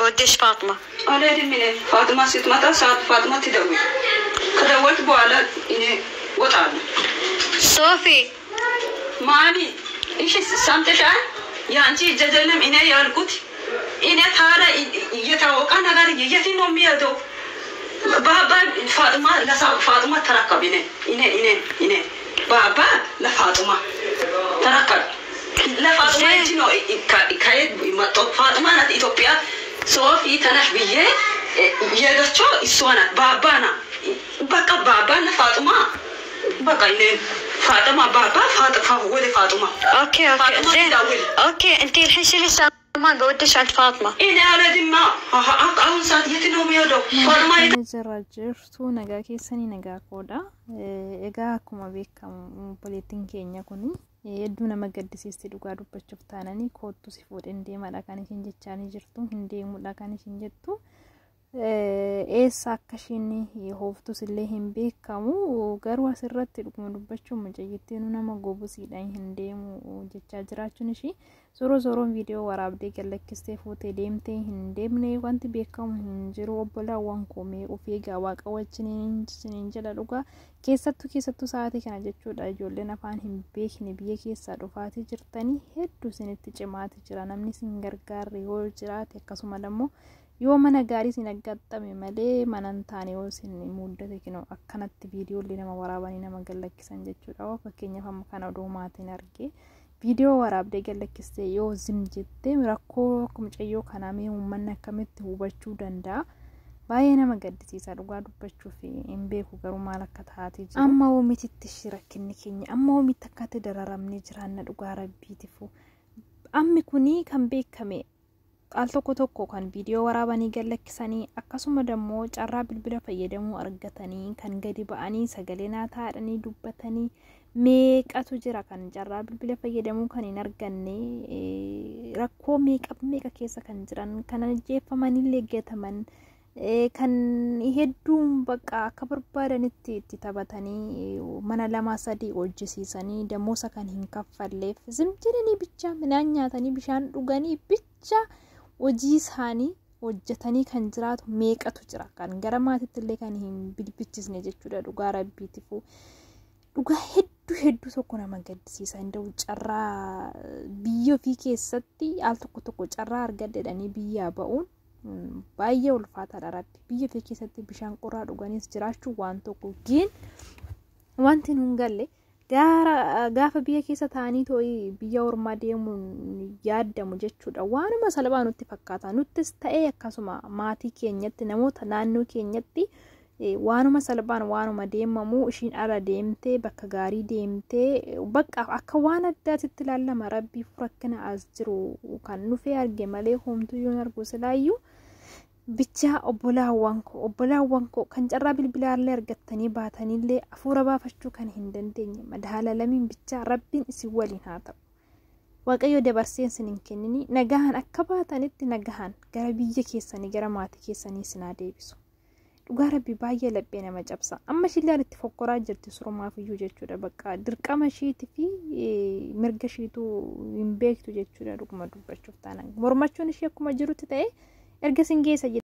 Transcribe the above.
بوديش فاطمة. أنا أدري من فاطمة ست متى ساعة فاطمة تدوي كدوت بوالا إني وطعنا. صوفي. ماني إيش سامتش يا أنتي جدلنا إني يالكوت إني ثارة يتوقع نقدر يجي نومي هذا. بابا فاطمة لا فاطمة تركب إني بابا لا فاطمة تركب. لا فاطمة يجينو كايد ما فاطمة نت إثيوبيا صوفي تنشبيه يدرسو إسوانا بابانا بقى بابانا فاطمة بقى إنين فاطمة بابا فاطمة. اوكي زين. اوكي انتي الحين شيلي سامان بوديش عند فاطمة. إني على دماء أول ساعة يتنوم يدو فاطمة. jirtu nagaa keessanii nagaa qoodha. Egaa akkuma beekamu poliitiin keenya kuni hedduu nama gaddisiisti dhugaa dubbachuuf taananii koottu si fuudheen deemadha kan isin jechaanii jirtu hin deemudha kan isin jettu. Eessa akka isheen hooftus illee hin beekamu garuu asirratti dhuguma dubbachuun mucayyittiin nama gobusiidhaan hin deemu jechaa jiraachuun ishii zoroon viidiyoo waraabdee gallakkistee fuutee deemtee hin deemne wanti beekamu hin jiru. Obbolaawwan koomee of eegaa waaqa wajjin jala dhugaa keessattuu sa'aatii kana jechuudha. Ijoolleen afaan hin beekne biyya keessaa dhufaatii jirtanii hedduu isinitti cimaati jira. Namni isin gargaarre yoo jiraate akkasuma immoo yoo mana gaarii isin aggaxxame malee manan taane yoo isin muddate kino akkanatti viidiyoolee nama waraabanii nama gallakkisan jechuudha. Fakkeenyaaf amma kana odoo maatiin argee viidiyoo waraabdee gallakkistee yoo zim jettee rakkoo akkuma mucayyoo kanaa mee uummanni akkamitti hubachuu danda'a. Baay'ee nama gaddisiisa dhugaa dubbachuuf hin beeku garuu maal akka taatee jiru. Amma oomititti shirakkinni keenya amma oomitti akkatti dararamnee jiraanna dhugaa rabbiitifu. Ammi kuni kan beekame al tokko kan viidiyoo waraabanii gallakkisanii akkasuma dammoo carraa bilbila fayyadamuu argatanii kan gadi ba'anii sagalee naataadhanii dubbatanii meeqatu jira kan carraa bilbila fayyadamuu kan hin arganne rakkoo meeqa keessa kan jiran kan ajjeeffamanillee gataman kan hedduun bakka akka barbaadanitti itti taphatanii mana 2-3 hojjisiisanii damoosa kan hin kaffalleef zimjiranii bicha midhaan nyaatanii bishaan dhuganii bicha hojii isaanii hojjetanii kan jiraatu meeqatu jira kan gara maatiitti illee kan hin bilbichisne jechuudha. Dhugaa rabbiitifu dhugaa hedduu tokko nama gaddisiisa. Indoo carraa biyya ofii keessatti al tokko carraa argadanii biyyaa ba'uun baay'ee ulfaataadha. Rabbi biyya ofii keessatti bishaan qorraa dhuganis jiraachuu waan tokko gin wanti nun galle gaafa biyya keessa taanii tooyi biyya ormaa deemuun yaadamu jechuudha. Waanuma salphaa nutti fakkaata. Nuttis ta'ee akkasuma maatii keenyatti namoota naannoo keenyatti waanuma salphaan waanuma deemamu ishiin ala deemtee bakka gaarii deemtee bakka akka waan addaatitti ilaalama. Rabbii rakkina as jiru kan nufee arge malee homtuu yoon argu silaayyuu bicha obbolaawwan koo kan carraa bilbilaallee argattanii baatanillee afuura baafachuu kan hin dandeenye madaala lamiin bicha rabbiin isin waliin haa ta'u. Waaqayyo dabarseen isin kennini nagahan akka baatanitti nagahan gara biyya keessanii gara maatii keessanii sinaa deebisu. Dhugaa rabbi baay'ee laphee nama cabsa. Amma shillaan itti fokkoraa jirti surumaaf iyyuu jechuudha. Bakka dirqama ishiitii fi mirga ishiitu hin beektu jechuudha. Dhuguma dubbachuuf taanaan mormachuun ishee akkuma jirutti ta'e erga sin geessa